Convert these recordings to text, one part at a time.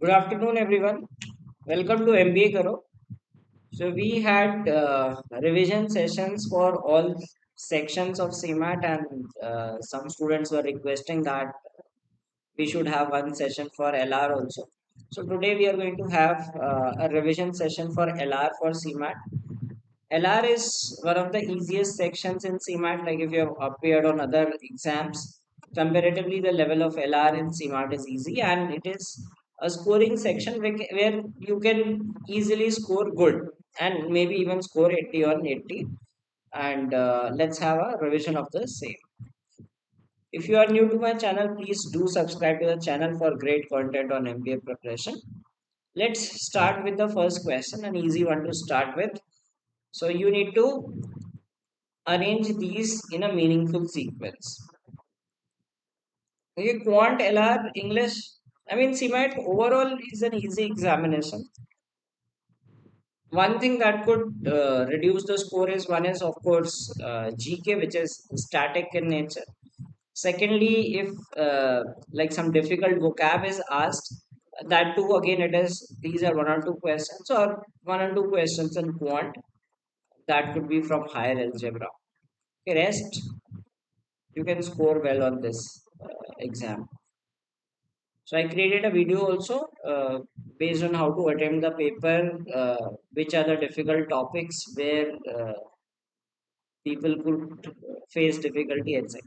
Good afternoon, everyone. Welcome to MBA Karo. So we had revision sessions for all sections of CMAT, and some students were requesting that we should have one session for LR also. So today we are going to have a revision session for LR for CMAT. LR is one of the easiest sections in CMAT. Like if you have appeared on other exams, comparatively the level of LR in CMAT is easy, and it is a scoring section where you can easily score good and maybe even score 80 on 80. And let's have a revision of the same. If you are new to my channel, please do subscribe to the channel for great content on MBA preparation. Let's start with the first question, an easy one to start with. So you need to arrange these in a meaningful sequence. Okay, Quant LR English. I mean, CMAT overall is an easy examination. One thing that could reduce the score is one is of course GK, which is static in nature. Secondly, if like some difficult vocab is asked, that too again it is these are one or two questions or one or two questions in quant that could be from higher algebra. Okay, rest you can score well on this exam. So I created a video also based on how to attempt the paper, which are the difficult topics where people could face difficulty, etc.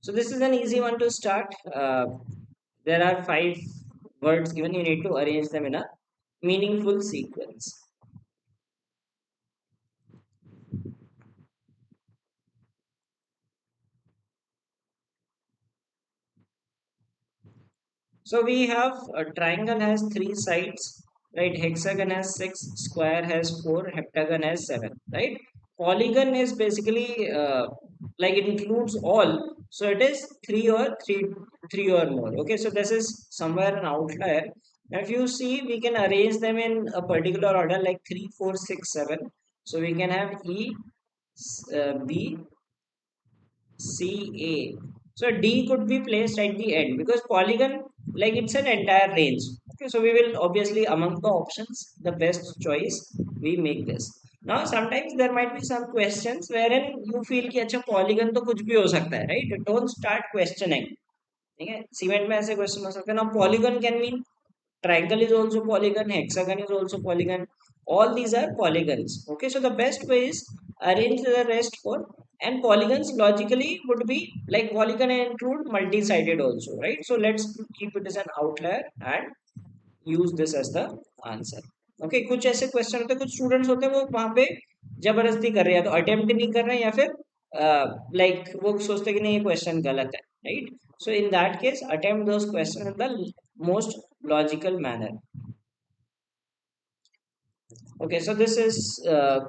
So this is an easy one to start. There are five words given. You need to arrange them in a meaningful sequence. So we have a triangle has three sides, right? Hexagon has six, square has four, heptagon has seven, right? Polygon is basically like it includes all, so it is three or more. Okay, so this is somewhere an outlier. If you see, we can arrange them in a particular order like 3, 4, 6, 7. So we can have B, C, A. So D could be placed at the end because polygon, like it's an entire range. Okay, so we will obviously among the options, the best choice, we make this. Now sometimes there might be some questions wherein you feel कि अच्छा polygon तो कुछ भी हो सकता है, right? Don't start questioning. ठीक है सीमेंट में ऐसे क्वेश्चन हो सकते हैं ना polygon can mean triangle is also polygon, hexagon is also polygon, all these are polygons. Okay, so the best way is arrange the rest for, and polygons logically would be like polygon include multi-sided also, right? So let's keep it as an outlier and use this as the answer. Okay, कुछ ऐसे question होते हैं कुछ students होते हैं वो वहां पे जबरदस्ती कर रहे हैं तो अटेम्प्ट नहीं कर रहे हैं या फिर लाइक वो सोचते हैं कि नहीं ये क्वेश्चन गलत है, right? So in that case attempt those question in the most logical manner. Okay, so this is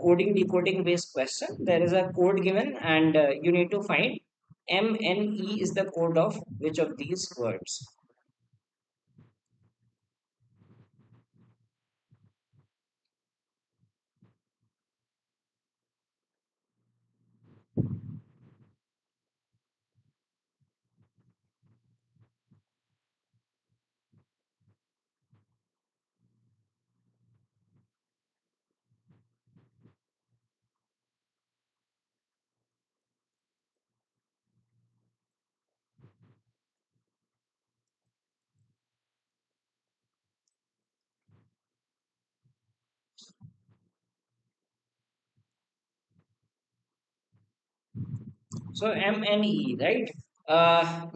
coding decoding based question. There is a code given and you need to find MNE is the code of which of these words. So MNE, right?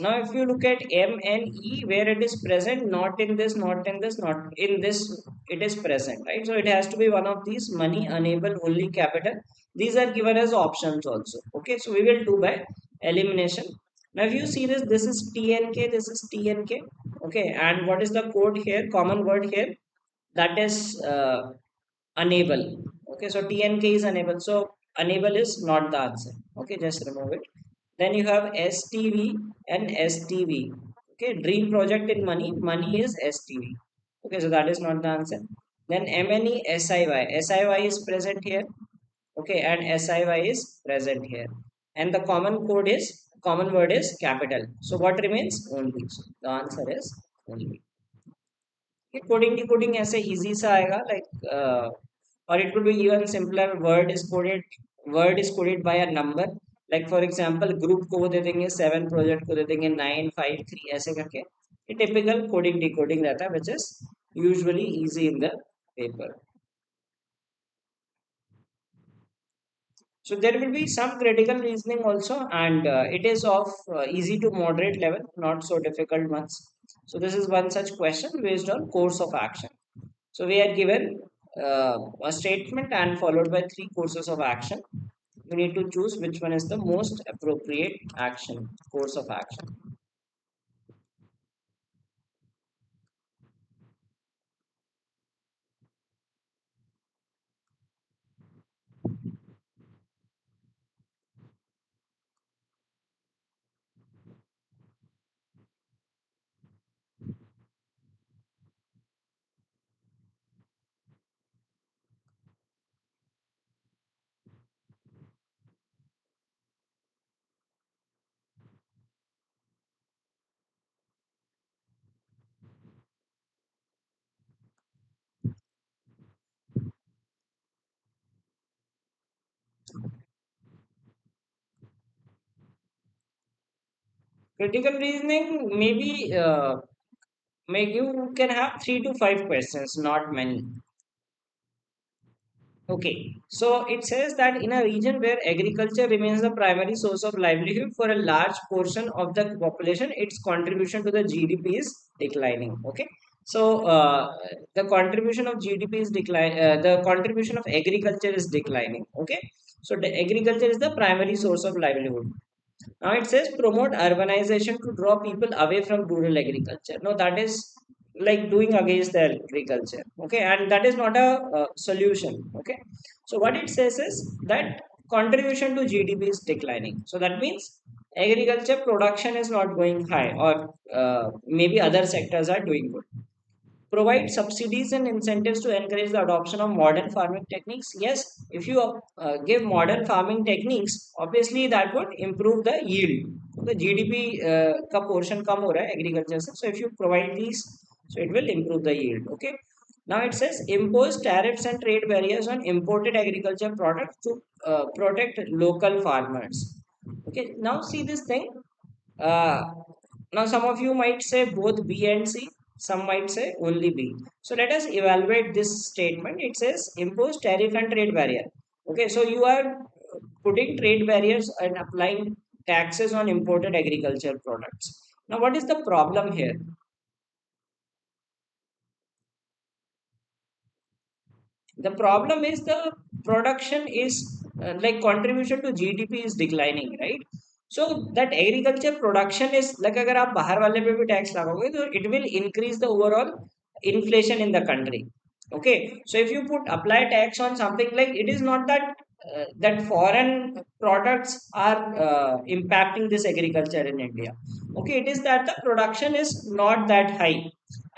Now, if you look at MNE, where it is present, not in this, not in this, not in this, it is present, right? So it has to be one of these money, unable, only capital. These are given as options also. Okay, so we will do by elimination. Now, if you see this is TNK, this is TNK. Okay, and what is the code here? Common word here, that is unable. Okay, so TNK is unable. So unable is not the answer. Okay, just remove it. Then you have STV and STV. Okay, dream project in money. Money is STV. Okay, so that is not the answer. Then MNE SIY. SIY is present here. Okay, and SIY is present here. And the common word is capital. So what remains? Only. So the answer is only. Coding decoding ऐसे easy सा आएगा like or it could be even simpler. Word is coded by a number. Like for example, group को वो दे देंगे 7, project को दे देंगे 9 5 3 ऐसे करके ये टिपिकल कोडिंग डिकोडिंग रहता है which is usually easy in the paper. So there will be some critical reasoning also, and it is of easy to moderate level, not so difficult ones. So this is one such question based on course of action. So we are given a statement and followed by three courses of action. We need to choose which one is the most appropriate action, course of action. Critical reasoning maybe make you can have 3 to 5 questions, not many. Okay, so it says that in a region where agriculture remains the primary source of livelihood for a large portion of the population, its contribution to the GDP is declining. Okay, so the contribution of GDP is decline. The contribution of agriculture is declining. Okay, so the agriculture is the primary source of livelihood. Now it says promote urbanization to draw people away from rural agriculture. No, that is like doing against the agriculture. Okay, and that is not a solution. Okay, so what it says is that contribution to GDP is declining. So that means agriculture production is not going high, or maybe other sectors are doing good. Provide subsidies and incentives to encourage the adoption of modern farming techniques. Yes, if you give modern farming techniques, obviously that would improve the yield. The GDP का portion कम हो रहा है agriculture से, so if you provide these, so it will improve the yield. Okay, now it says impose tariffs and trade barriers on imported agriculture products to protect local farmers. Okay, now see this thing. uh, Now, some of you might say both B and C, some might say only B. So, let us evaluate this statement. It says impose tariff and trade barrier. Okay, so you are putting trade barriers and applying taxes on imported agricultural products. Now, what is the problem here? The problem is the production is like contribution to GDP is declining, right? So that agriculture production is like अगर आप बाहर वाले पे भी tax लगाओगे तो it will increase the overall inflation in the country. Okay, so if you put apply tax on something, like it is not that that foreign products are impacting this agriculture in India. Okay, it is that the production is not that high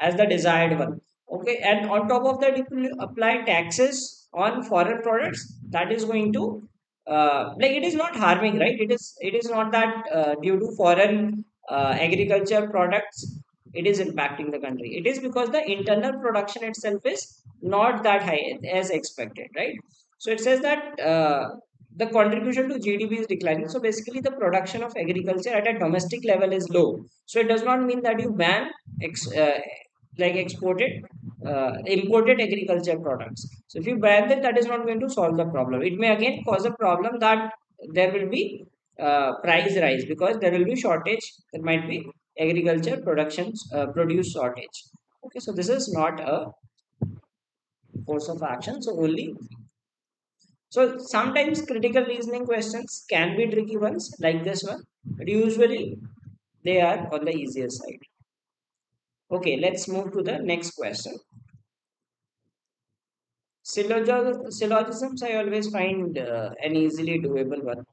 as the desired one. Okay, and on top of that, if you apply taxes on foreign products, that is going to like it is not harming, right? It is not that due to foreign agriculture products it is impacting the country. It is because the internal production itself is not that high as expected, right? So it says that the contribution to GDP is declining. So basically, the production of agriculture at a domestic level is low. So it does not mean that you ban like exported imported agriculture products. So if you ban that, that is not going to solve the problem. It may again cause a problem that there will be price rise because there will be shortage. There might be agriculture productions produce shortage. Okay, so this is not a course of action. So only, so sometimes critical reasoning questions can be tricky ones like this one, but usually they are on the easier side. Okay, let's move to the next question. Syllogisms I always find an easily doable one.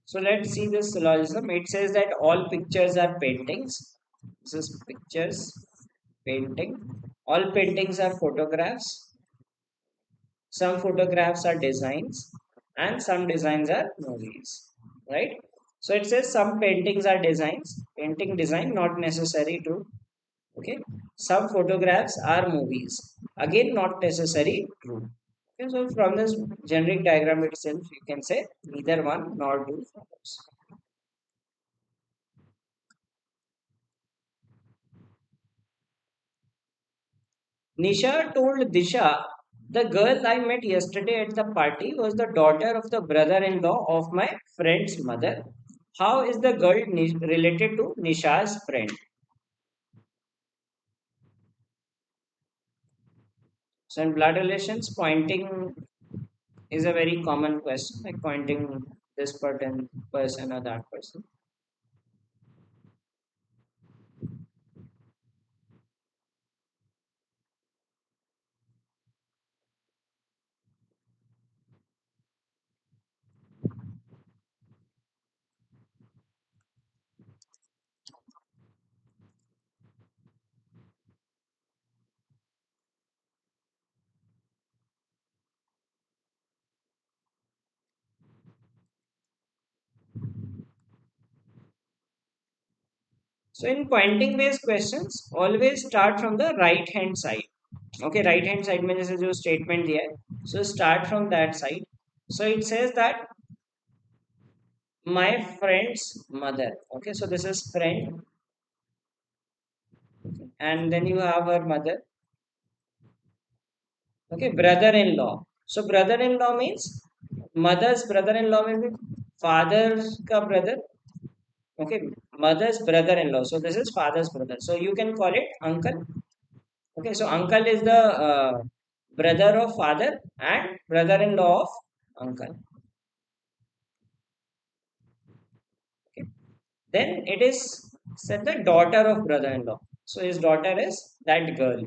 So let's see this syllogism. It says that all pictures are paintings. This is pictures, painting. All paintings are photographs. Some photographs are designs, and some designs are movies. Right? So it says some paintings are designs. Painting design not necessary to. Okay. Some photographs are movies. Again, not necessary true. Okay, so from this generic diagram itself, you can say neither one nor two follows. Nisha told Disha, the girl I met yesterday at the party was the daughter of the brother in law of my friend's mother. How is the girl related to Nisha's friend? So, in blood relations, pointing is a very common question, like pointing this person or that person. So, in pointing based questions, always start from the right hand side. Okay, right hand side means जो statement दिया है. So start from that side. So it says that my friend's mother. Okay, so this is friend, and then you have her mother. Okay, brother-in-law. So brother-in-law means mother's brother-in-law will be father's ka brother. Okay, mother's brother-in-law. So this is father's brother. So you can call it uncle. Okay, so uncle is the brother of father and brother-in-law of uncle. Okay. Then it is said the daughter of brother-in-law. So his daughter is that girl.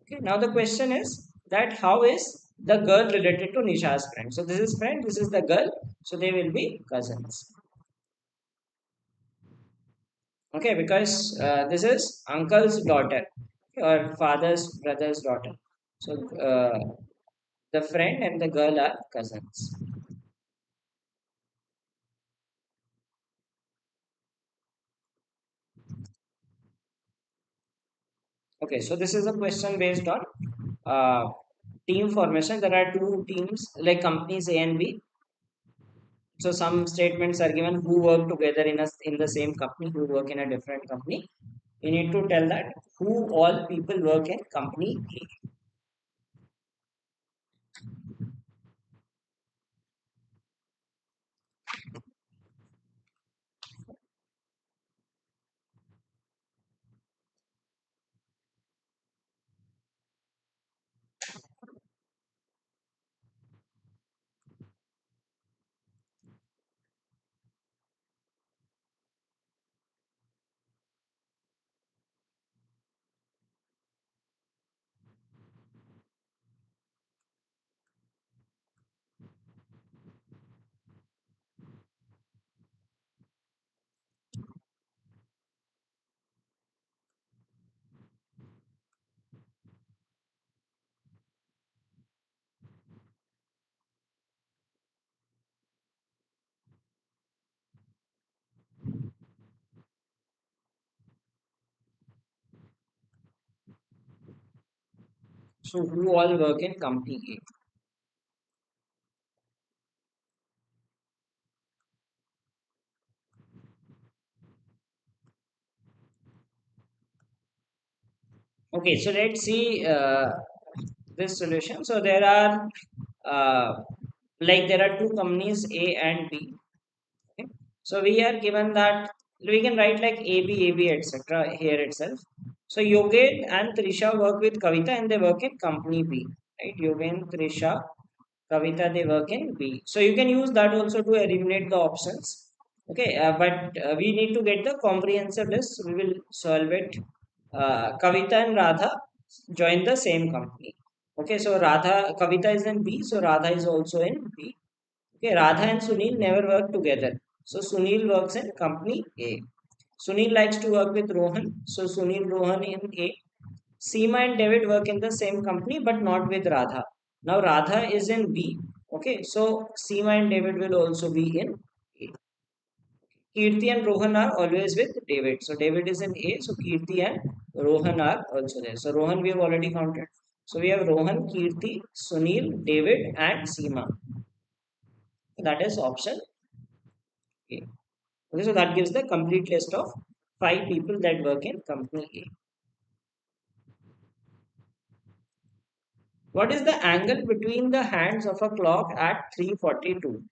Okay. Now the question is that how is the girl related to Nisha's friend? So this is friend, this is the girl. So they will be cousins. Okay, because this is uncle's daughter or father's brother's daughter. So the friend and the girl are cousins. Okay, so this is a question based on uh, team formation. There are two teams like companies A and B. So some statements are given who work together in the same company, who work in a different company. You need to tell that who all people work in company A. So who all work in company A. Okay, so let's see this solution. So there are uh, there are two companies A and B. Okay. So we are given that we can write like AB, etc. here itself. So Yogen and Trisha work with Kavita and they work in company B. Right? Yogen, Trisha, Kavita, they work in B. So you can use that also to eliminate the options. Okay, but we need to get the comprehensive list. We will solve it. Kavita and Radha join the same company. Okay, so Kavita is in B, so Radha is also in B. Okay, Radha and Sunil never work together. So Sunil works in company A. Sunil likes to work with Rohan. So Sunil Rohan in A. Seema and David work in the same company but not with Radha. Now Radha is in B. Okay, so Seema and David will also be in A. Kirti and Rohan are always with David. So David is in A. So Kirti and Rohan are also there. So Rohan we have already counted. So we have Rohan, Kirti, Sunil, David, and Seema. That is option A. Okay, so that gives the complete list of 5 people that work in company A. What is the angle between the hands of a clock at 3:42?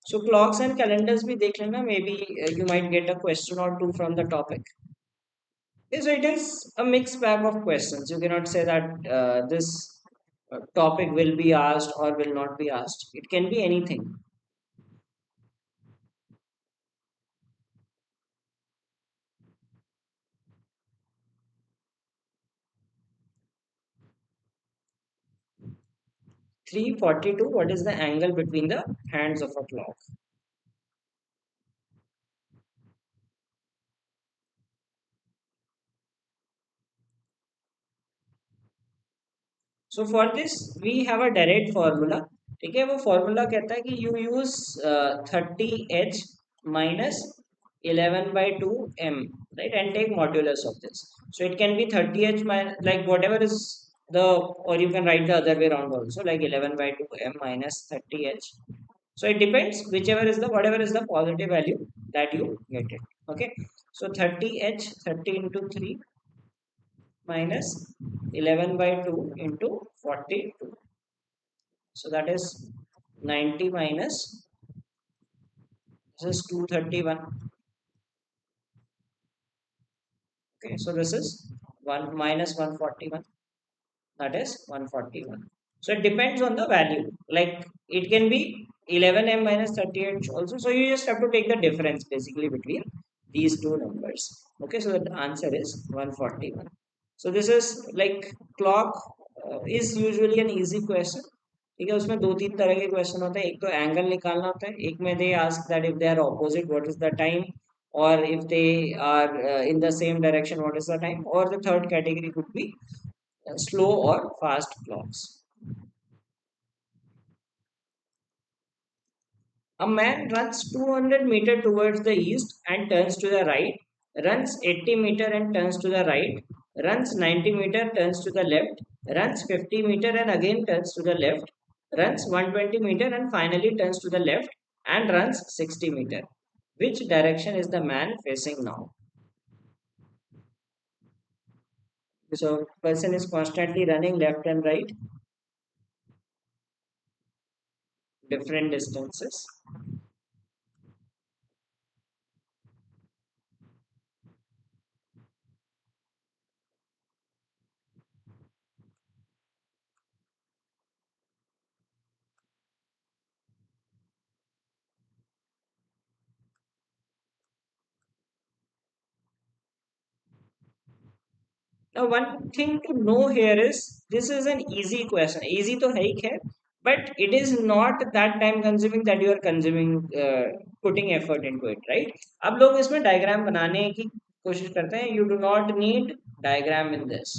So clocks and calendars भी देख लेना. Maybe you might get a question or two from the topic. Okay, so it is a mixed bag of questions. You cannot say that this topic will be asked or will not be asked. It can be anything. 3:42. What is the angle between the hands of a clock? So for this we have a direct formula. ठीक है, वो formula कहता है कि you use 30h minus 11 by 2 m, right, and take modulus of this. So it can be 30h minus, like whatever is the, or you can write the other way around also, like 11 by 2 m minus 30h. So it depends, whichever is the, whatever is the positive value that you get it. Okay, so 30h, 30 into 3 minus 11 by 2 into 42. So that is 90 minus, this is 231. Okay, so this is 1 minus 141. That is 141. So it depends on the value. Like it can be 11m minus 38 also. So you just have to take the difference basically between these two numbers. Okay, so the answer is 141. So this is like clock is usually an easy question. ठीक है, उसमें दो तीन तरह के question होते हैं. एक तो एंगल निकालना होता है, एक में they ask that if they are opposite what is the time, or if they are in the same direction what is the time, or the third category could be slow or fast clocks. A man runs 200 meter towards the east and turns to the right, runs 80 meter and turns to the right, runs 90 meter, turns to the left, runs 50 meter and again turns to the left, runs 120 meter and finally turns to the left, and runs 60 meter. Which direction is the man facing now? So, person is constantly running left and right, different distances. Now, one thing to know here is this is an easy question. Easy to hai hai, but it is not that time consuming that you are consuming, putting effort into it, right? अब लोग इसमें diagram बनाने की कोशिश करते हैं. You do not need diagram in this.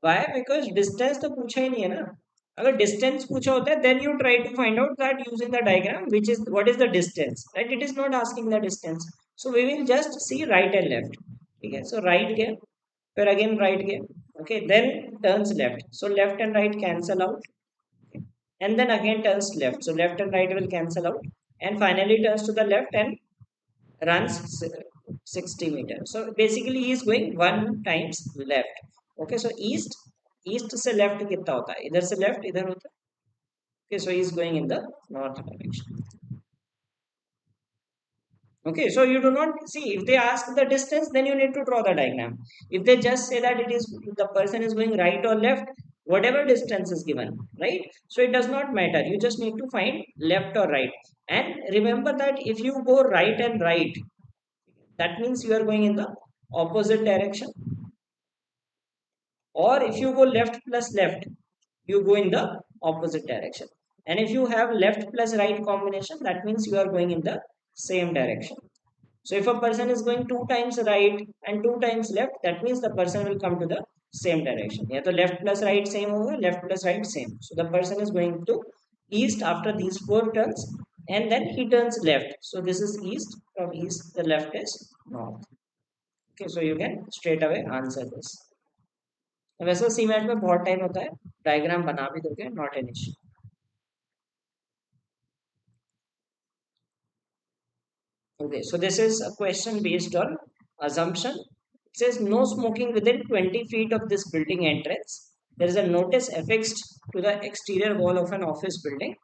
Why? Because distance तो पूछा ही नहीं है ना. अगर distance पूछा होता है, then you try to find out that using the diagram, which is what is the distance, right? It is not asking the distance. So we will just see right and left. Okay, so right here, फिर again right here. Okay, then turns left. So left and right cancel out, and then again turns left. So left and right will cancel out, and finally turns to the left and runs 60 meters. So basically he is going 1 times left. Okay, so east से left कितना होता है? इधर से left इधर होता है. Okay, so he is going in the north direction. Okay, so you do not see, if they ask the distance, then you need to draw the diagram. If they just say that it is, the person is going right or left, whatever distance is given, right? So it does not matter. You just need to find left or right. And remember that if you go right and right, that means you are going in the opposite direction. Or if you go left plus left, you go in the opposite direction. And if you have left plus right combination, that means you are going in the same direction. So if a person is going two times right and two times left, that means the person will come to the same direction. Yeah, so left plus right same over, left plus right same. So the person is going to east after these four turns, and then he turns left. So this is east. From east, the left is north. Okay, so you can straight away answer this. वैसे cement में बहुत time होता है, diagram बना भी दोगे, not an issue. Okay, so this is a question based on assumption. It says no smoking within 20 feet of this building entrance. There is a notice affixed to the exterior wall of an office building.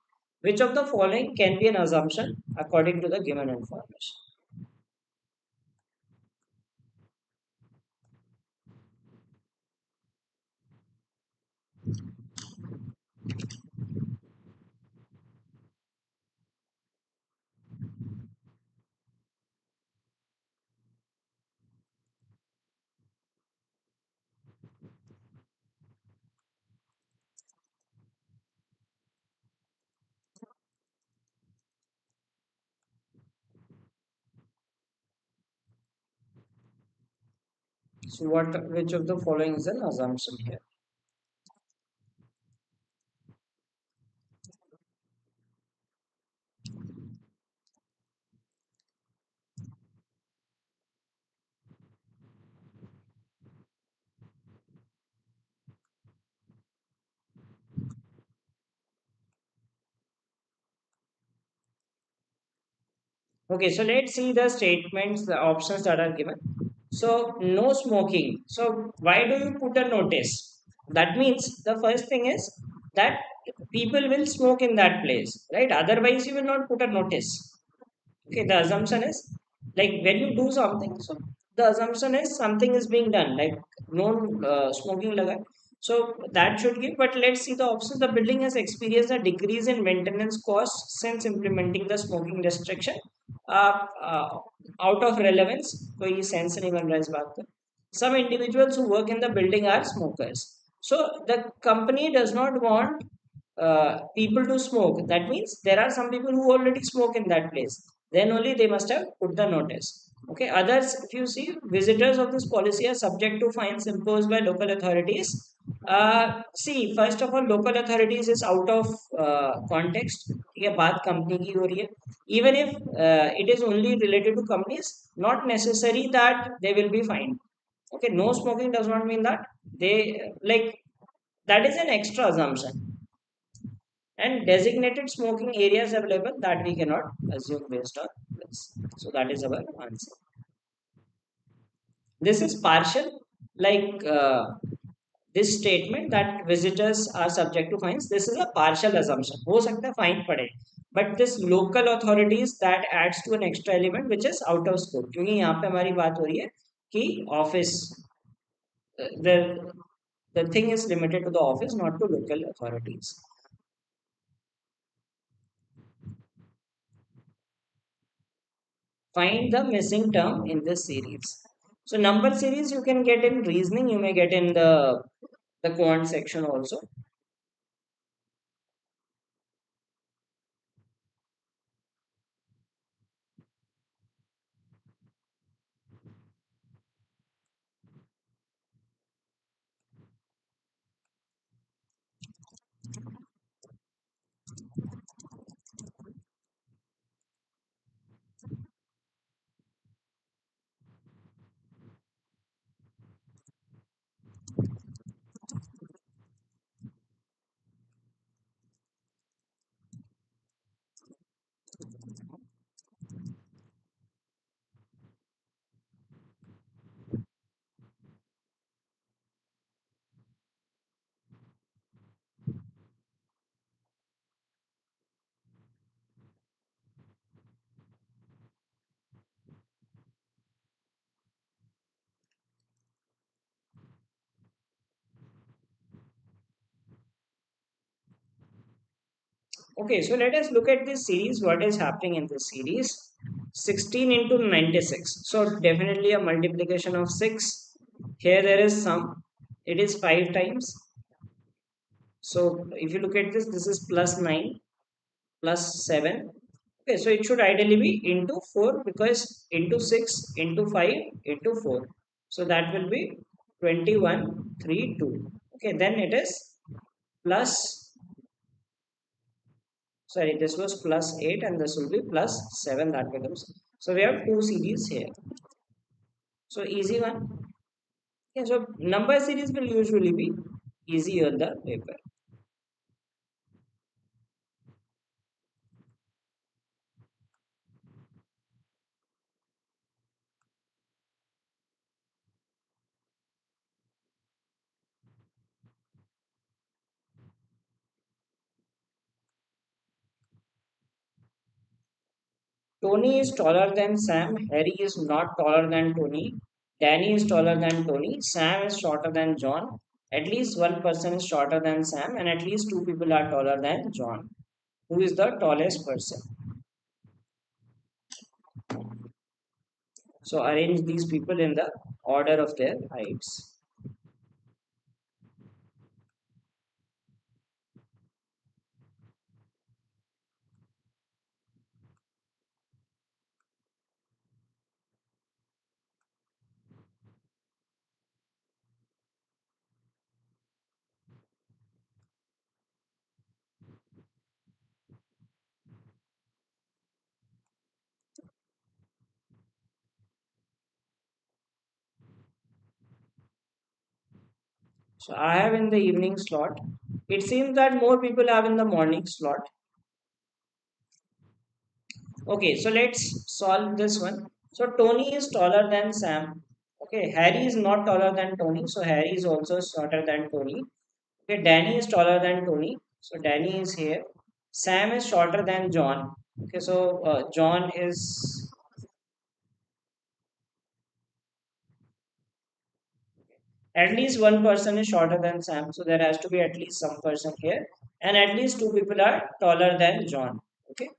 Which of the following can be an assumption according to the given information? So which of the following is an assumption here? Okay, so let's see the statements, the options that are given. So, no smoking. So, why do you put a notice? That means the first thing is that people will smoke in that place, right? Otherwise, you will not put a notice. Okay, the assumption is like when you do something, so the assumption is something is being done, like no smoking laga. So that should give, but let's see the options. The building has experienced a decrease in maintenance costs since implementing the smoking restriction. uh, Out of relevance, कोई sense नहीं बन रहा है इस बात का. Some individuals who work in the building are smokers. So the company does not want people to smoke. That means there are some people who already smoke in that place. Then only they must have put the notice. Okay. Others, if you see, visitors of this policy are subject to fines imposed by local authorities. See, first of all, local authorities is out of context. ये बात company की हो रही है. Even if it is only related to companies, not necessary that they will be fined. Okay, no smoking does not mean that they like, that is an extra assumption. And designated smoking areas available, that we cannot assume based on this. So that is our answer. This is partial, like this statement that visitors are subject to fines. This is a partial assumption. हो सकता है fine पड़े, but this local authorities, that adds to an extra element which is out of scope. क्योंकि यहाँ पे हमारी बात हो रही है कि office, the thing is limited to the office, not to local authorities. Find the missing term in this series. So number series you can get in reasoning, you may get in the quant section also. Okay, so let us look at this series. What is happening in this series? 16 into 96. So definitely a multiplication of 6. Here there is some. It is 5 times. So if you look at this, this is plus 9. plus 7. Okay, so it should ideally be into 4 because into 6 into 5 into 4. So that will be 21, 3, 2. Okay, then it is plus, sorry, this was plus 8 and this will be plus 7 that becomes. So we have two series here. So easy one. Yeah, so number series will usually be easy on the paper. Tony is taller than Sam. Harry is not taller than Tony. Danny is taller than Tony. Sam is shorter than John. At least one person is shorter than Sam, and at least two people are taller than John. Who is the tallest person? So arrange these people in the order of their heights. So I have in the evening slot. It seems that more people have in the morning slot. Okay, so let's solve this one. So Tony is taller than Sam. Okay, Harry is not taller than Tony, so Harry is also shorter than Tony. Okay, Danny is taller than Tony, so Danny is here. Sam is shorter than John. Okay, so John is, at least one person is shorter than Sam, so there has to be at least some person here, and at least two people are taller than John. Okay,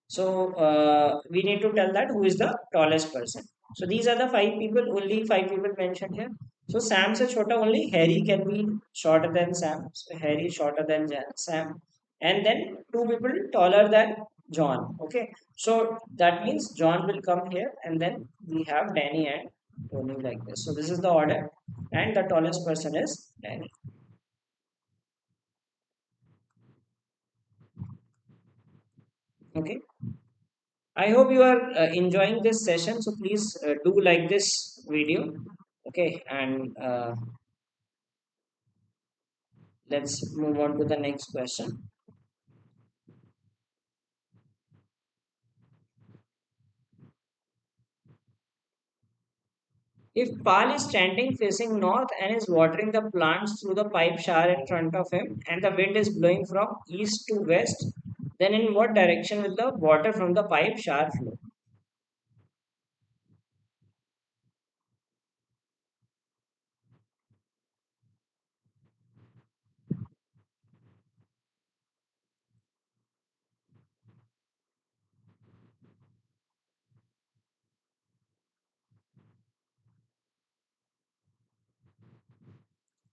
so we need to tell that who is the tallest person. So these are the five people, only five people mentioned here. So Sam said shorter, only Harry can be shorter than Sam. So Harry is shorter than Sam. And then two people taller than John. Okay. So that means John will come here and then we have Danny and Tony like this. So this is the order. And the tallest person is Danny. Okay. I hope you are enjoying this session. So please do like this video. Okay, and let's move on to the next question. If Pal is standing facing north and is watering the plants through the pipe shower in front of him, and the wind is blowing from east to west, then in what direction will the water from the pipe shower flow?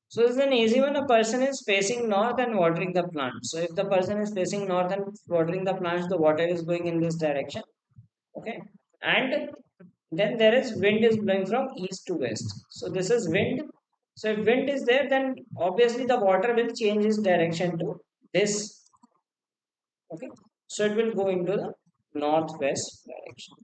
So it's an easy one. A person is facing north and watering the plants. So if the person is facing north and watering the plants, the water is going in this direction. Okay, and then there is wind is blowing from east to west. So this is wind. So if wind is there, then obviously the water will change its direction to this. Okay, so it will go into the northwest direction.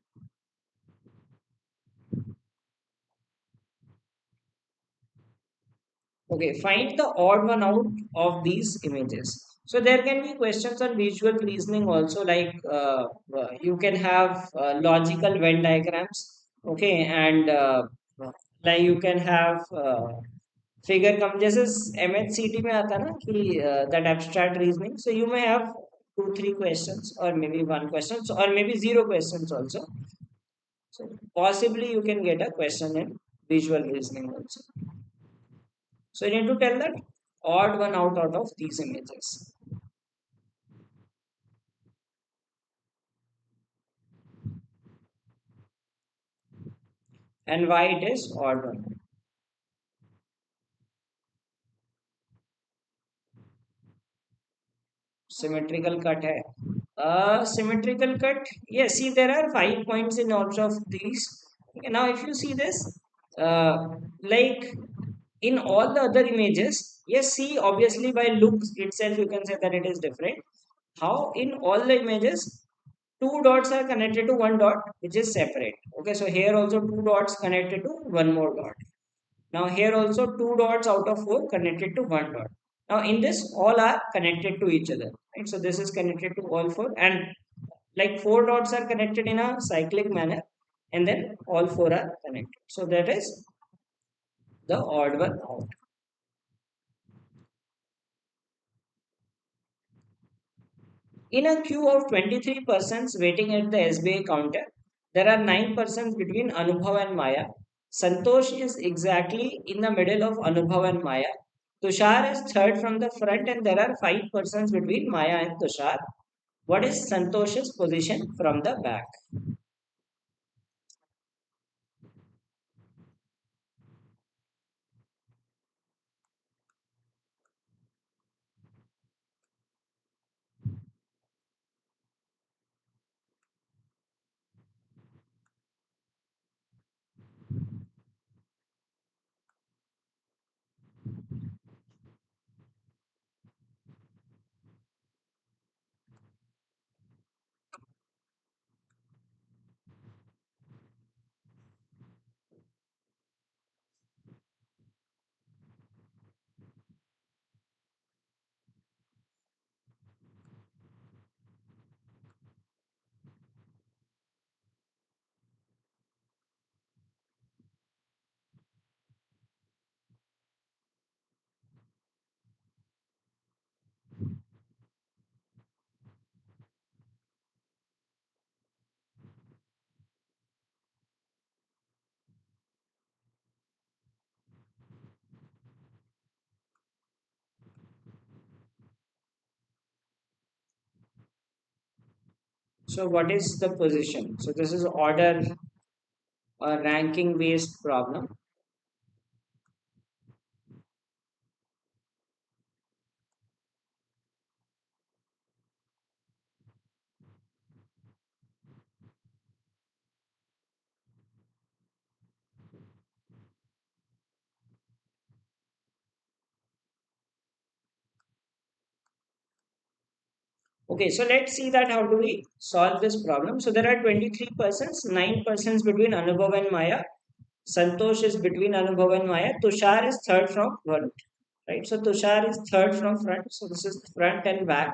Okay, find the odd one out of these images. So there can be questions on visual reasoning also, like you can have logical Venn diagrams. Okay, and like you can have figure come जैसे MHCT में आता ना कि that abstract reasoning, so you may have two three questions or maybe one question or maybe zero questions also, so possibly you can get a question in visual reasoning also. So you need to tell that odd one out of these images, and why it is odd one. Symmetrical cut है. Symmetrical cut. Yes, see, there are 5 points in all of these. Okay, now, if you see this, uh, like in all the other images, yes, see, obviously by looks itself, you can say that it is different. How in all the images, two dots are connected to one dot, which is separate. Okay, so here also two dots connected to one more dot. Now here also two dots out of four connected to one dot. Now in this, all are connected to each other. Right? So this is connected to all four, and like four dots are connected in a cyclic manner, and then all four are connected. So that is the odd one out. In a queue of 23 persons waiting at the SBI counter, there are 9 persons between Anubhav and Maya. Santosh is exactly in the middle of Anubhav and Maya. Tushar is third from the front, and there are 5 persons between Maya and Tushar. What is Santosh's position from the back? So, what is the position? So, this is order or ranking based problem. Okay, so let's see that how do we solve this problem. So there are 23 persons, 9 persons between Anubhav and Maya. Santosh is between Anubhav and Maya. Tushar is third from front, right? So Tushar is third from front. So this is front and back.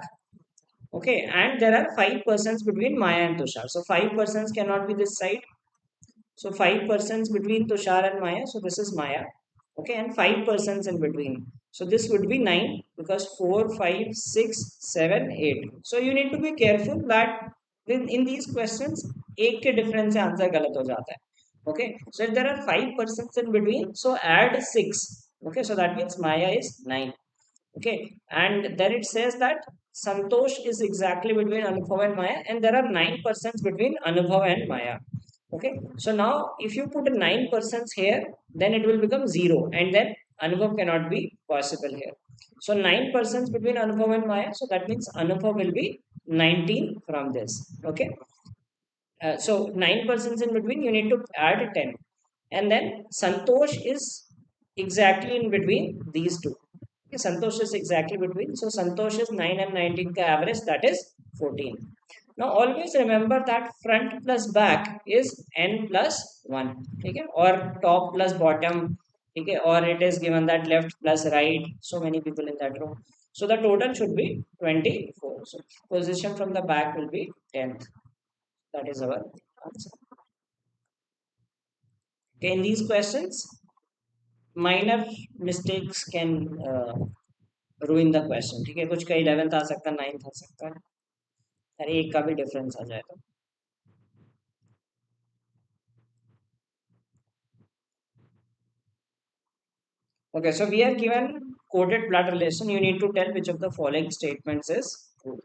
Okay, and there are 5 persons between Maya and Tushar. So 5 persons cannot be this side. So 5 persons between Tushar and Maya. So this is Maya. Okay, and 5 persons in between. So this would be 9 because 4, 5, 6, 7, 8. So you need to be careful that in these questions, एक के difference से answer गलत हो जाता है. Okay, so if there are 5 persons in between, so add 6. Okay, so that means Maya is 9. Okay, and then it says that Santosh is exactly between Anubhav and Maya, and there are 9 persons between Anubhav and Maya. Okay, so now if you put 9 persons here, then it will become 0, and then Anubhav cannot be possible here. So 9 persons between Anubhav and Maya, so that means Anubhav will be 19 from this. Okay, so 9 persons in between, you need to add 10, and then Santosh is exactly in between these two. Okay, Santosh is exactly between. So Santosh is 9 and 19 ka average, that is 14. Now always remember that front plus back is n plus 1. Okay? Or top plus bottom. Okay? Or it is given that left plus right. So many people in that row. So the total should be 24. So position from the back will be 10th. That is our answer. Okay, in these questions, minor mistakes can ruin the question. ठीक है, कुछ का 11th आ सकता है, 9th आ सकता है, अरे एक का भी डिफरेंस आ जाएगा. Okay, so we are given coded blood relation. You need to tell which of the following statements is true.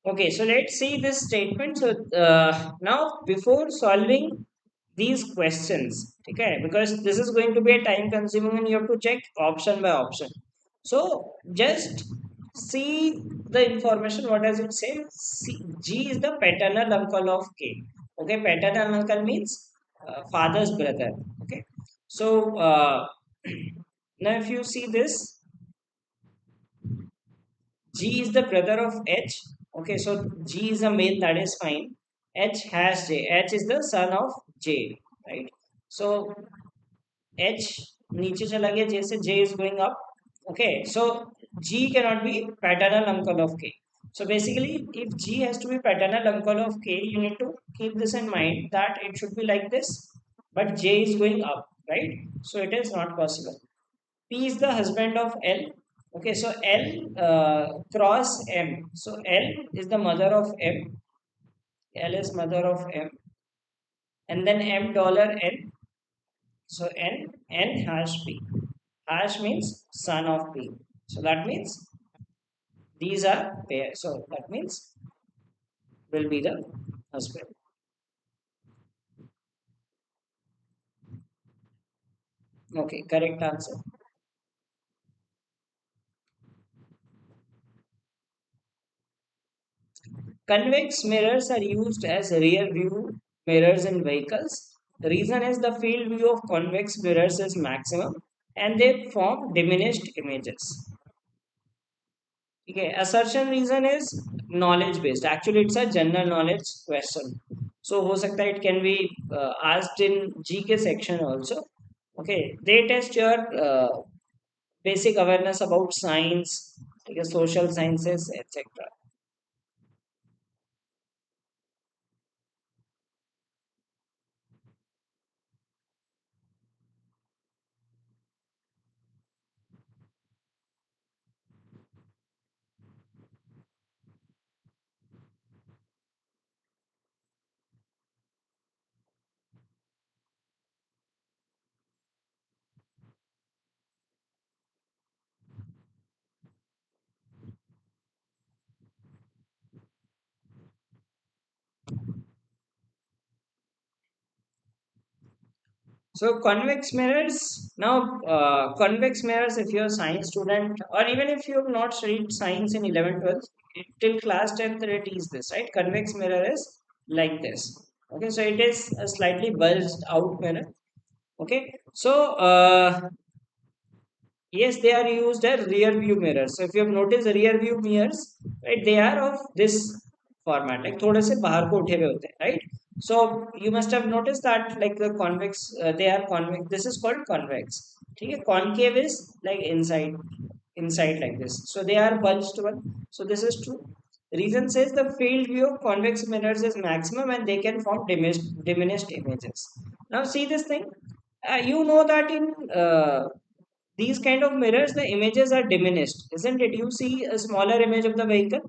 Okay, so let's see this statement. So now before solving these questions, okay, because this is going to be a time consuming and you have to check option by option. So just see the information. What does it say? G is the paternal uncle of K. Okay, paternal uncle means father's brother. Okay, so now if you see this, G is the brother of H. Okay, so G is a male, that is fine. H has J. H is the son of J, right? So H नीचे चला गया J से J is going up. Okay, so G cannot be paternal uncle of K. So basically, if G has to be paternal uncle of K, you need to keep this in mind that it should be like this, but J is going up, right? So it is not possible. P is the husband of L. Okay, so L cross M. So L is the mother of M. L is mother of M. And then M dollar N. So N hash P. Hash means son of P. So that means these are pairs. So that means will be the husband. Okay, correct answer. Convex mirrors are used as rear view mirrors in vehicles. The reason is the field view of convex mirrors is maximum and they form diminished images. Okay, assertion reason is knowledge based. Actually, it's a general knowledge question. So, हो सकता है it can be asked in GK section also. Okay, they test your basic awareness about science, okay, social sciences, etc. So convex mirrors. Now, convex mirrors, if you're a science student or even if you have not studied science in 11th, 12th, till class 10th, it is this, right? Convex mirror is like this. Okay, so it is a slightly bulged out mirror. Okay, so yes, they are used as rear view mirrors. So if you have noticed the rear view mirrors, right, they are of this format, like थोड़े से बाहर को उठे हुए होते हैं, right? So you must have noticed that like the convex, they are convex. This is called convex. ठीक है? Concave is like inside like this. So they are bulged one. So this is true. Reason says the field view of convex mirrors is maximum and they can form diminished images. Now see this thing. You know that in these kind of mirrors the images are diminished, isn't it? You see a smaller image of the vehicle,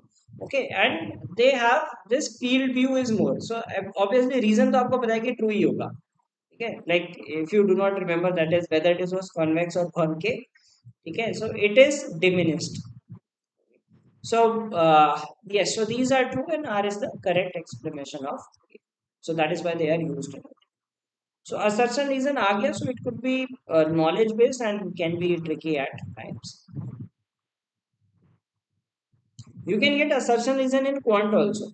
okay, and they have this field view is more. So obviously reason तो आपको पता है कि true ही होगा, ठीक है? Like if you do not remember, that is whether it is was convex or concave, okay, so it is diminished. So yes, so these are true and R is the correct explanation of it. So that is why they are used. So assertion reason आ गया, so it could be knowledge based and can be tricky at times. You can get assertion reason in quant also.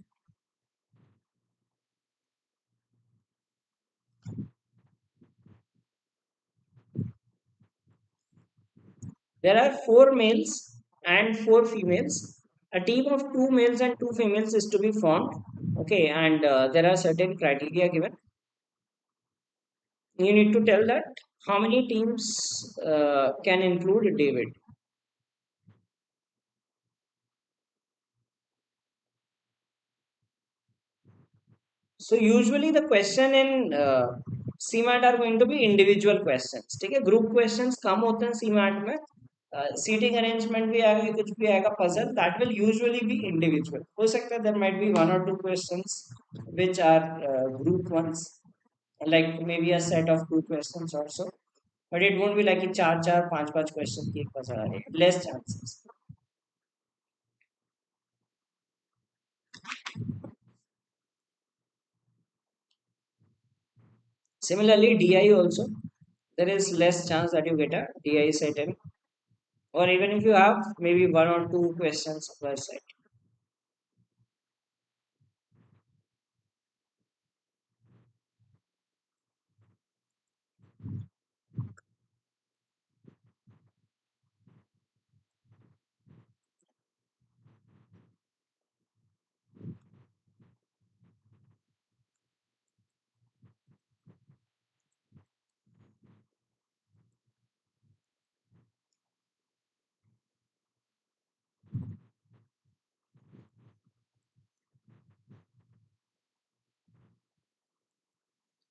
There are four males and four females. A team of two males and two females is to be formed. Okay, and there are certain criteria given. You need to tell that how many teams can include David. So usually the question in CMAT are going to be individual questions. ठीक है, group questions कम होते हैं CMAT में. Seating arrangement भी आएगा, कुछ भी आएगा puzzle, that will usually be individual. हो सकता है there might be one or two questions which are group ones, like maybe a set of two questions or so, but it won't be like कि चार चार पांच पांच question की एक puzzle आ रही है. Less chances. Similarly, DI also, there is less chance that you get a DI set in, or even if you have maybe one or two questions per set.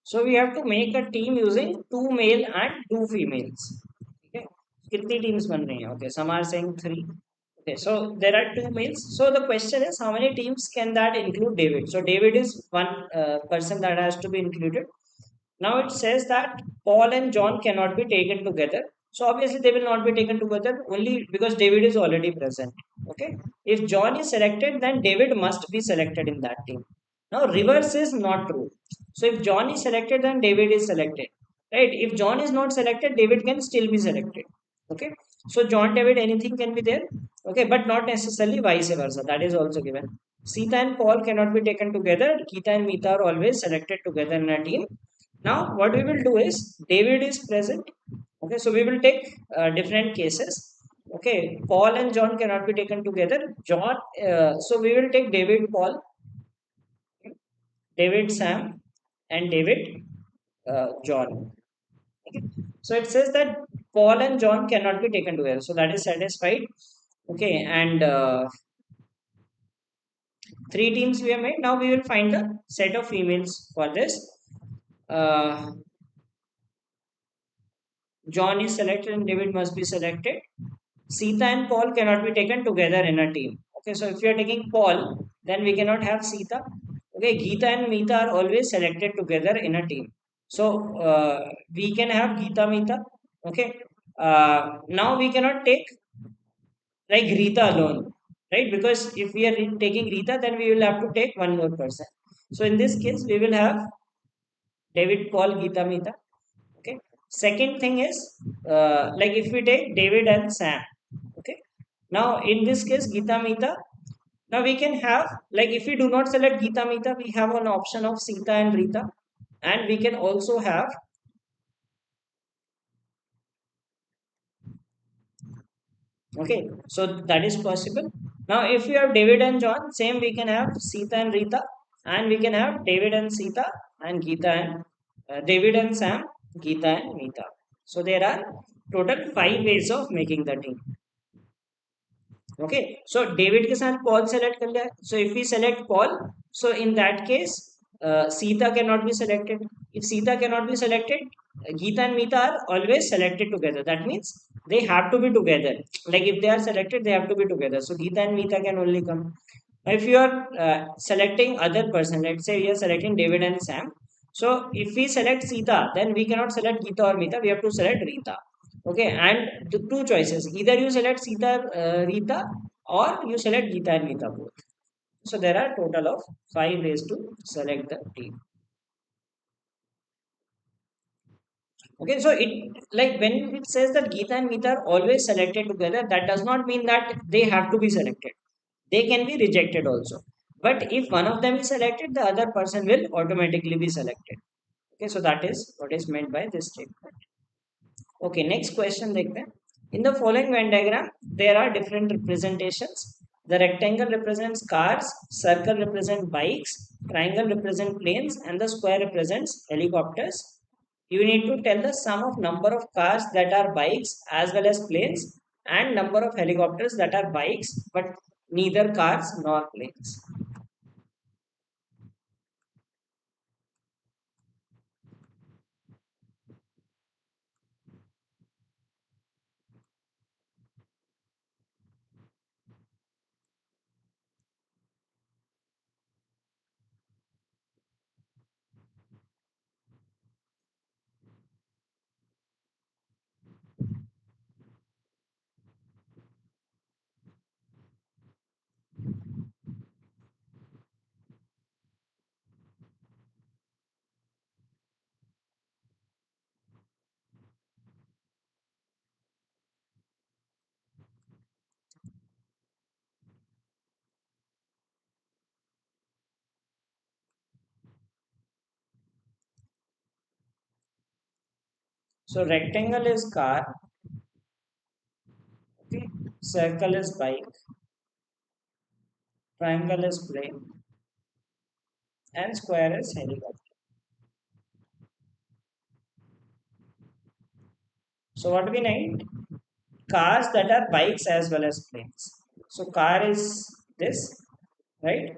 So we have to make a team using two male and two females. Okay. कितनी teams बन रही हैं? Okay, some are saying three. Okay, so there are two males. So the question is, how many teams can that include David? So David is one person that has to be included. Now it says that Paul and John cannot be taken together. So obviously they will not be taken together only because David is already present. Okay. If John is selected, then David must be selected in that team. Now reverse is not true. So if John is selected, then David is selected. Right? If John is not selected, David can still be selected. Okay. So John, David, anything can be there. Okay, but not necessarily vice versa. That is also given. Sita and Paul cannot be taken together. Geeta and Meeta are always selected together in a team. Now, what we will do is David is present. Okay, so we will take different cases. Okay, Paul and John cannot be taken together. So we will take David, Paul, David, Sam, and David, John. Okay, so it says that Paul and John cannot be taken together. So that is satisfied. Okay, and three teams we have made. Now we will find the set of females for this. Uh, John is selected and David must be selected. Sita and Paul cannot be taken together in a team. Okay, so if you are taking Paul, then we cannot have Sita. Okay, Geeta and Meeta are always selected together in a team. So we can have Geeta Meeta. Okay, now we cannot take like Rita alone, right? Because if we are taking Rita, then we will have to take one more person. So in this case, we will have David, Paul, Geeta Meeta. Okay. Second thing is like if we take David and Sam. Okay. Now in this case, Geeta Meeta. Now we can have like if we do not select Geeta Meeta, we have an option of Sita and Rita, and we can also have. Okay, so that is possible. Now, if we have David and John, same we can have Sita and Rita, and we can have David and Sita and Geeta and David and Sam, Geeta and Meeta. So there are total five ways of making the team. Okay, so David के साथ Paul select कर लिया. So if we select Paul, so in that case, Sita cannot be selected. If Sita cannot be selected, Geeta and Meeta are always selected together. That means they have to be together. Like if they are selected, they have to be together. So Geeta and Meeta can only come. If you are selecting other person, let's say we are selecting David and Sam. So if we select Sita, then we cannot select Geeta or Meeta. We have to select Rita. Okay, and the two choices. Either you select Sita, Rita, or you select Geeta and Meeta both. So there are total of five ways to select the team. Okay, so it like when it says that Geeta and Meeta are always selected together, that does not mean that they have to be selected. They can be rejected also. But if one of them is selected, the other person will automatically be selected. Okay, so that is what is meant by this statement. Okay, next question देखते हैं. In the following Venn diagram, there are different representations. The rectangle represents cars, circle represents bikes, triangle represents planes, and the square represents helicopters. You need to tell the sum of number of cars that are bikes as well as planes and number of helicopters that are bikes but neither cars nor planes. So rectangle is car, okay. Circle is bike, triangle is plane, and square is helicopter. So what we need? Cars that are bikes as well as planes. So car is this, right?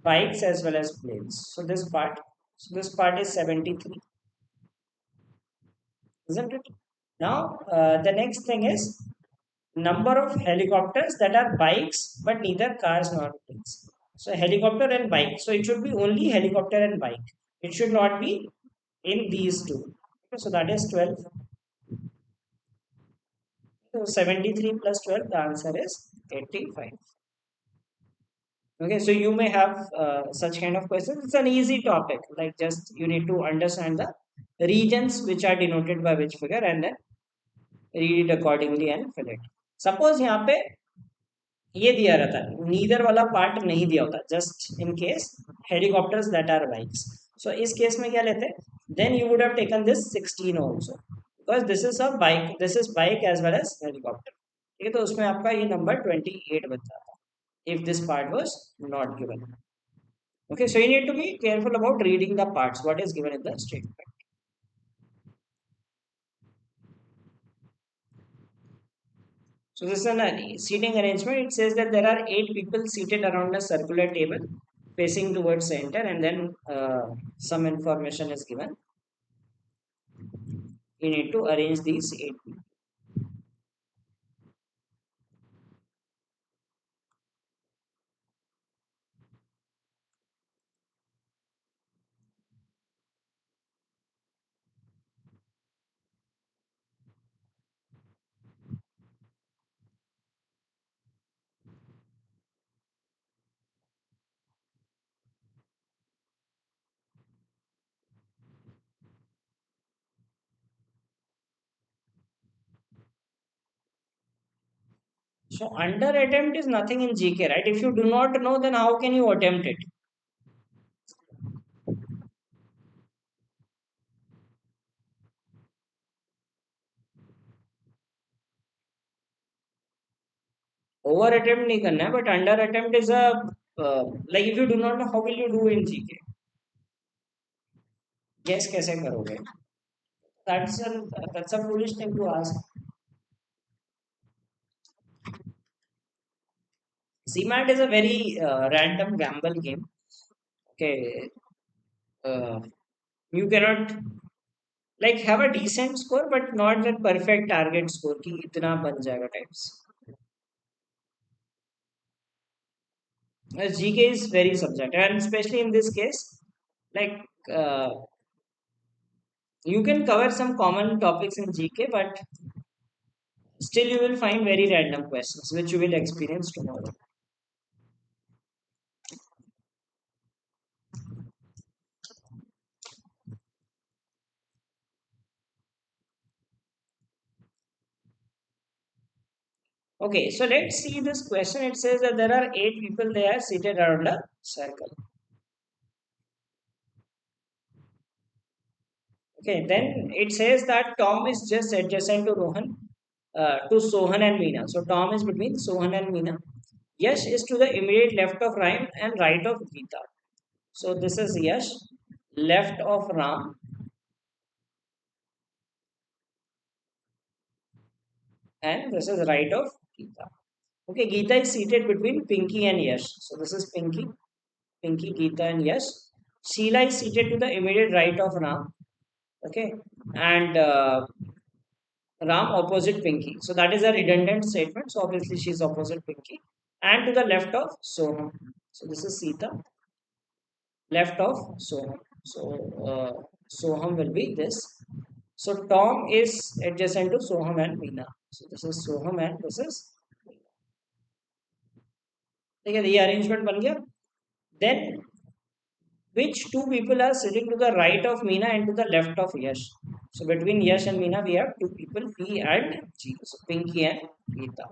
Bikes as well as planes. So this part. So this part is 73, isn't it? Now the next thing is number of helicopters that are bikes but neither cars nor planes. So helicopter and bike. So it should be only helicopter and bike. It should not be in these two. Okay, so that is 12. So 73 plus 12, the answer is 85. Okay, so you may have such kind of questions. It's an easy topic. Like just you need to understand the regions which are denoted by which figure and then read it accordingly and fill it. Suppose यहाँ पे ये दिया रहता neither वाला part नहीं दिया होता just in case helicopters that are bikes so इस केस में क्या लेते then you would have taken this 16 also because this is a bike this is bike as well as helicopter ठीक है तो उसमें आपका ये नंबर 28 बन जाता if this part was not given. Okay, so you need to be careful about reading the parts what is given in the statement. So this is an seating arrangement. It says that there are 8 people seated around a circular table facing towards center, and then some information is given. You need to arrange these 8 people. So under attempt is nothing in GK, right? If you do not know, then how can you attempt it? Over attempt नहीं करना है, but under attempt is a like if you do not know, how will you do in GK? Guess कैसे करोगे? That's a foolish thing to ask. CMAT is a very random gamble game. Okay, uh, you cannot like have a decent score, but not that perfect target score कि इतना बन जाएगा types. GK is very subjective, and especially in this case, like you can cover some common topics in GK, but still you will find very random questions which you will experience tomorrow. Okay, so let's see this question. It says that there are 8 people they are seated around a circle. Okay, then it says that Tom is just adjacent to Sohan and Meena. So Tom is between Sohan and Meena. Yash is to the immediate left of Ram and right of Geeta. So this is Yash, left of Ram, and this is right of Geeta. Okay, Geeta is seated between Pinky and Yash. So this is Pinky, Geeta, and Yash. Sheila is seated to the immediate right of Ram. Okay, and Ram opposite Pinky. So that is a redundant statement. So obviously she is opposite Pinky. And to the left of Soham. So this is Sita, left of Soham. So Soham will be this. So Tom is adjacent to Soham and Meena. So this is Soham and this is ठीक है ये arrangement बन गया. Then which 2 people are sitting to the right of Meena and to the left of Yash? So between Yash and Meena we have 2 people P and G. So Pinky and Geeta.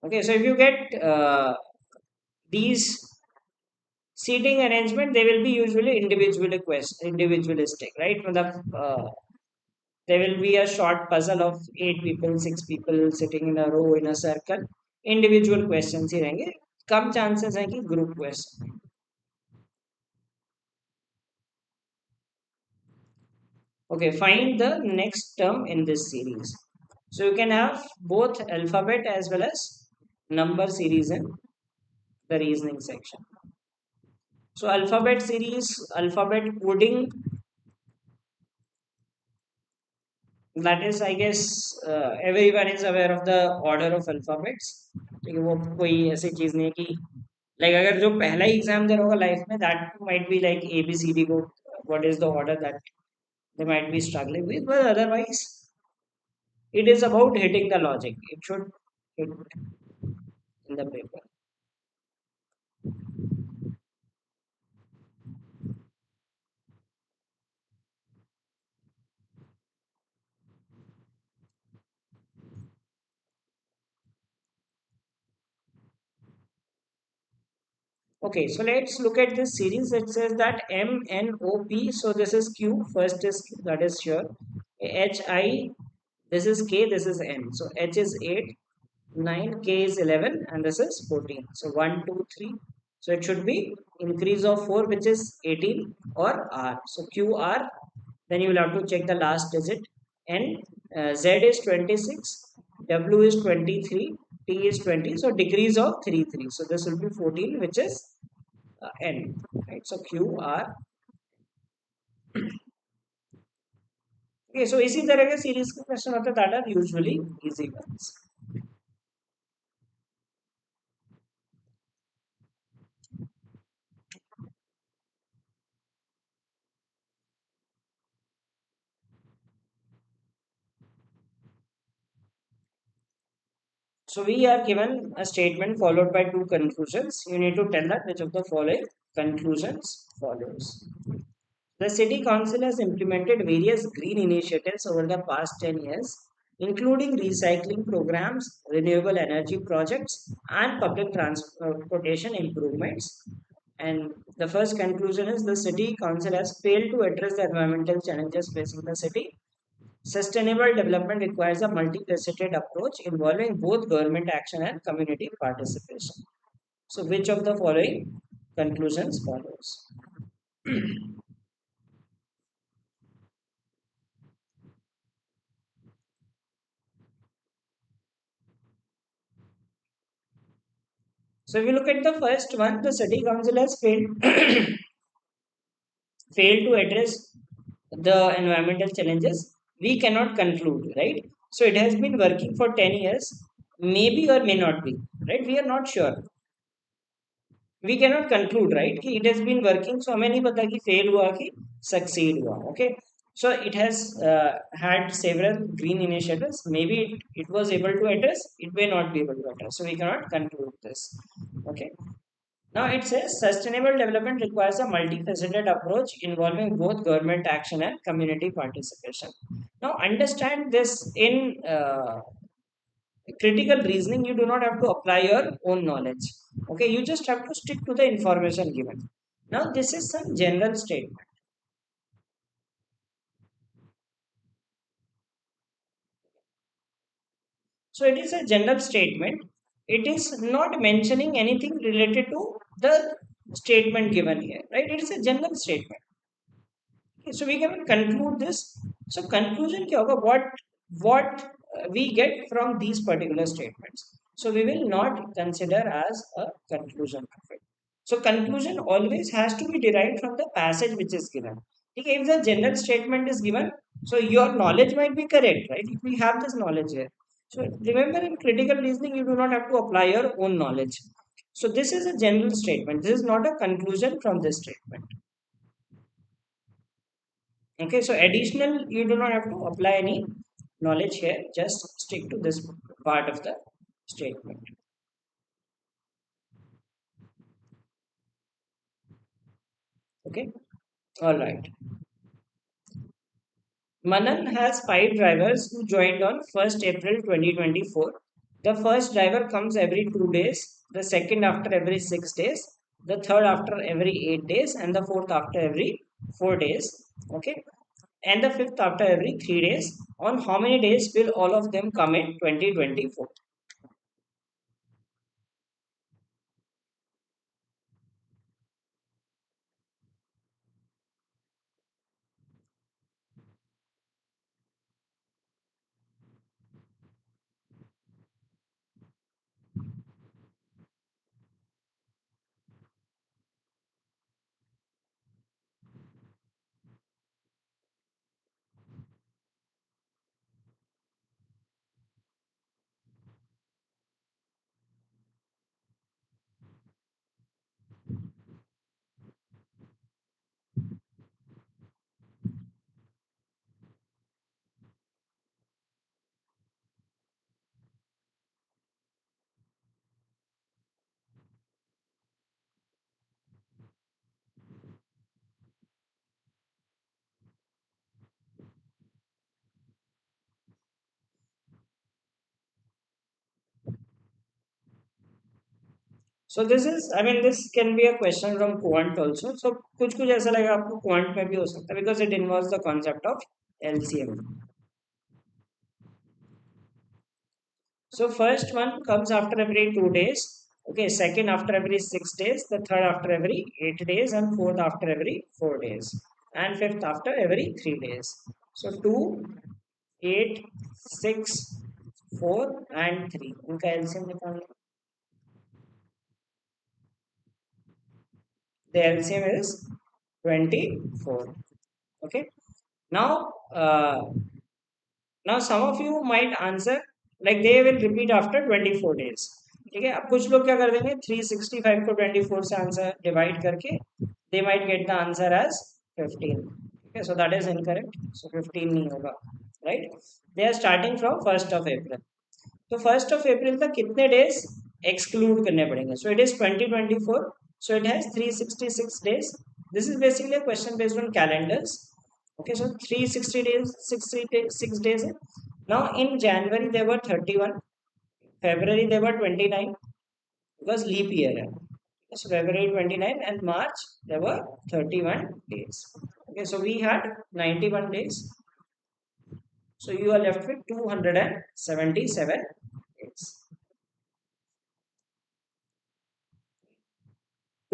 Okay, so if you get these seating arrangement, they will be usually individualistic, right? मतलब, There will be a short puzzle of 8 people, 6 people sitting in a row in a circle. Individual questions ही रहेंगे. कम chances हैं कि group question. Okay, find the next term in this series. So you can have both alphabet as well as number series in the reasoning section. So alphabet series, alphabet coding, that is I guess everyone is aware of the order of alphabets. ठीक है, वो कोई ऐसी चीज नहीं है कि like अगर जो पहला ही एग्जाम दे रहा होगा लाइफ में that might be like ABCD को what is the order that they might be struggling with, but otherwise it is about hitting the logic. It should hit in the paper. Okay, so let's look at this series. It says that MNOP. So this is Q. First is Q, that is sure. HI. This is K. This is N. So H is 8, 9. K is 11, and this is 14. So 1, 2, 3. So it should be increase of 4, which is 18, or R. So QR. Then you will have to check the last digit. N. Z is 26. W is 23. T is 20. So decrease of 3, 3. So this will be 14, which is N, right? So Q R. Okay, so इसी तरह के series के question होते हैं that are usually easy ones. So we are given a statement followed by two conclusions. You need to tell that which of the following conclusions follows. The city council has implemented various green initiatives over the past 10 years, including recycling programs, renewable energy projects, and public transportation improvements. And the first conclusion is the city council has failed to address the environmental challenges facing the city. Sustainable development requires a multifaceted approach involving both government action and community participation. So, which of the following conclusions follows? So if you look at the first one, the city council has failed to address the environmental challenges. We cannot conclude, right? So it has been working for 10 years, maybe or may not be, right? We are not sure. We cannot conclude, right? कि it has been working, so हमें नहीं पता कि fail हुआ कि succeed हुआ, okay? So it has had several green initiatives. Maybe it was able to address, it may not be able to address. So we cannot conclude this, okay? Now it says sustainable development requires a multifaceted approach involving both government action and community participation. Now understand this in critical reasoning, you do not have to apply your own knowledge. Okay, you just have to stick to the information given. Now this is some general statement. So it is a general statement. It is not mentioning anything related to the statement given here, right? It is a general statement. Okay, so we can conclude this. So conclusion क्या होगा? What we get from these particular statements. So we will not consider as a conclusion of it. So conclusion always has to be derived from the passage which is given. Okay, if the general statement is given, so your knowledge might be correct, right? If we have this knowledge here. So remember in critical reasoning, you do not have to apply your own knowledge. So this is a general statement. This is not a conclusion from this statement. Okay, so additional, you do not have to apply any knowledge here. Just stick to this part of the statement. Okay, all right. Manan has 5 drivers who joined on 1st April 2024. The first driver comes every 2 days, the second after every 6 days, the third after every 8 days, and the fourth after every 4 days. Okay, and the fifth after every 3 days. On how many days will all of them come in 2024? So this is, I mean, this can be a question from quant also. So कुछ कुछ ऐसा लगेगा आपको quant में भी हो सकता है because it involves the concept of LCM. So first one comes after every 2 days. Okay, second after every 6 days, the third after every 8 days, and fourth after every 4 days, and fifth after every 3 days. So 2, 8, 6, 4, and 3. इनका LCM निकालना. The LCM is 24. Okay. Now, now some of you might answer like they will repeat after 24 days. ठीक है, अब कुछ लोग क्या कर देंगे 365 को 24 से आंसर डिवाइड करके they might get the answer as 15. Okay, so that is incorrect. So 15 नहीं होगा, right? They are starting from 1st of April. तो 1st of April तक कितने डेज एक्सक्लूड करने पड़ेंगे? So it is 2024. So it has 366 days. This is basically a question based on calendars. Okay, so 360 days, 60 days, 6 days. Now in January there were 31, February there were 29 because leap year. So February 29 and March there were 31 days. Okay, so we had 91 days. So you are left with 277 days.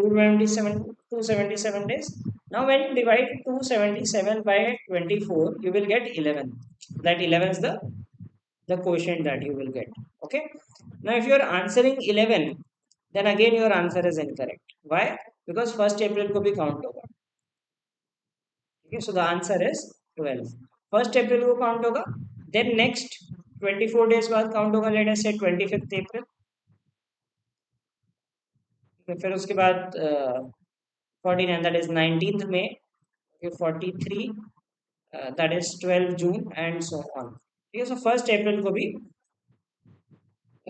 277 days. Now when you divide 277 by 24, you will get 11. That 11 is the quotient that you will get. Okay. Now if you are answering 11, then again your answer is incorrect. Why? Because 1st April को भी count होगा. Okay, so the answer is 12. 1st April को count होगा. Then next 24 days बाद count होगा. Let us say 25th April. फिर उसके बाद 49, that is 19th May. Okay, 43, that is 12 June, and so on. Okay, so 1st April को भी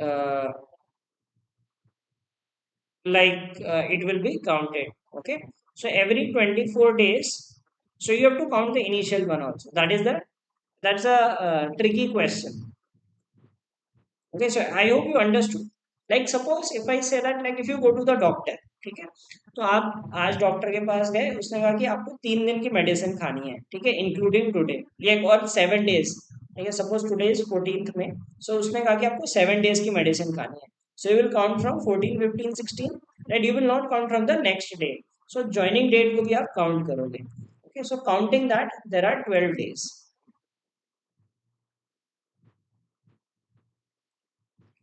uh, it will be counted. Okay, so every 24 days, so you have to count the initial one also. That's a tricky question. Okay, so I hope you understood. Like suppose if I say that like if you go to the doctor, ठीक है, तो आप आज doctor के पास गए, उसने कहा कि आपको 3 दिन की मेडिसिन खानी है, ठीक है, इंक्लूडिंग टुडे, ये और 7 डेज, ठीक है, सपोज टुडे इज 14th में, सो उसने कहा कि आपको 7 डेज की मेडिसिन खानी है. So you will count from 14, 15, 16, right? You will not count from the next day. So joining date को भी आप काउंट करोगे. Okay, so counting that there are 12 days.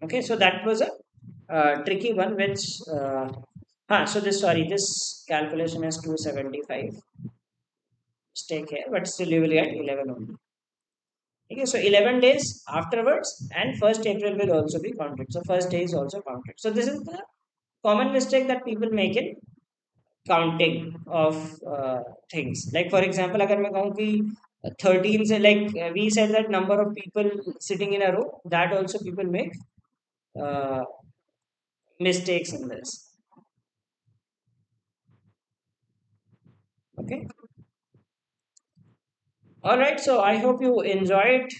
Okay, so that was a tricky one, which so this, sorry, this calculation is 275 mistake here, but still you will get 11 only. Okay, so 11 days afterwards, and 1st April will also be counted. So 1st day is also counted. So this is the common mistake that people make in counting of things. Like for example, अगर मैं कहूँ कि 13 से like we said that number of people sitting in a row, that also people make uh, mistakes in this. Okay. All right. So I hope you enjoyed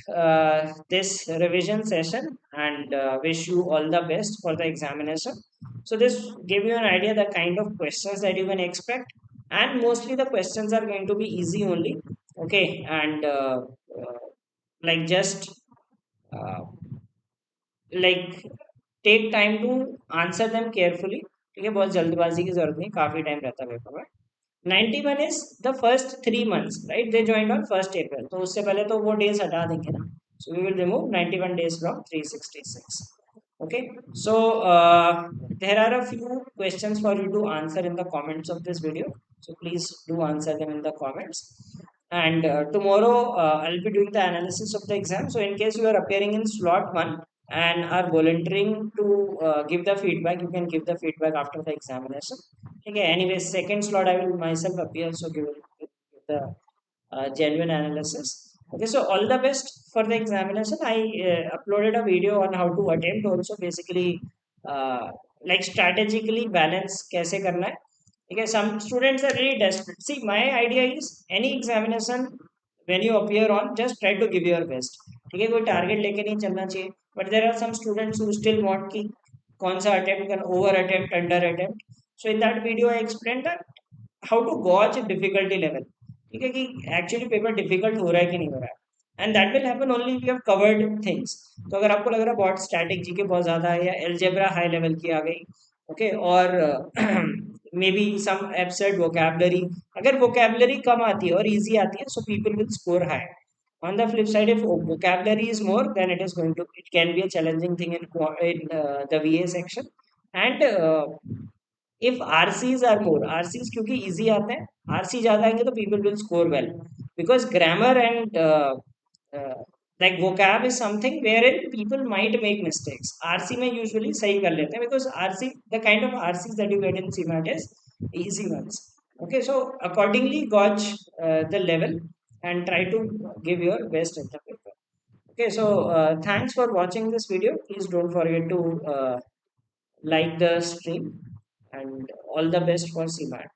this revision session, and wish you all the best for the examination. So this gave you an idea the kind of questions that you can expect, and mostly the questions are going to be easy only. Okay, and like just uh, like take time to answer them carefully. ठीक है, बहुत जल्दबाजी की जरूरत नहीं, काफी time रहता है पेपर में. 91 is the first 3 months, right? They joined on 1st April, तो उससे पहले तो वो डेज हटा देंगे ना. So we will remove 91 days from 366. Okay, so there are a few questions for you to answer in the comments of this video. So please do answer them in the comments. And tomorrow I'll be doing the analysis of the exam. So in case you are appearing in slot one and are volunteering to give the feedback, you can give the feedback after the examination. Okay, anyway, second slot I will myself appear, so give the genuine analysis. Okay, so all the best for the examination. I uploaded a video on how to attempt also, basically uh, like strategically balance कैसे करना है. Okay, some students are really desperate. See, my idea is any examination when you appear on, just try to give your best. ठीक है, कोई target लेके नहीं चलना चाहिए. But there are some students who still want कि कौन सा attempt कर, over attempt, under attempt. So in that video I explained that how to gauge difficulty level. ठीक है, कि एक्चुअली पेपर डिफिकल्ट हो रहा है कि नहीं हो रहा है. And that will happen only if you have covered things. तो अगर आपको लग रहा है बहुत स्टैटिक जीके बहुत ज्यादा है या एलजेब्रा हाई लेवल की आ गई, ओके, और may be some absurd vocabulary, अगर वोकैबलरी कम आती है और इजी आती है, so people will score high. On the flip side, if vocabulary is more, then it can be a challenging thing in the VA section. And if RCs are more, RCs क्योंकि easy आते हैं, RC ज़्यादा आएंगे तो people will score well, because grammar and uh, like vocab is something wherein people might make mistakes. RC में usually सही कर लेते हैं, because RC, the kind of RCs that you get in CMAT is easy ones. Okay, so accordingly gauge the level and try to give your best at the paper. Okay, so thanks for watching this video. Please don't forget to like the stream, and all the best for CMAT.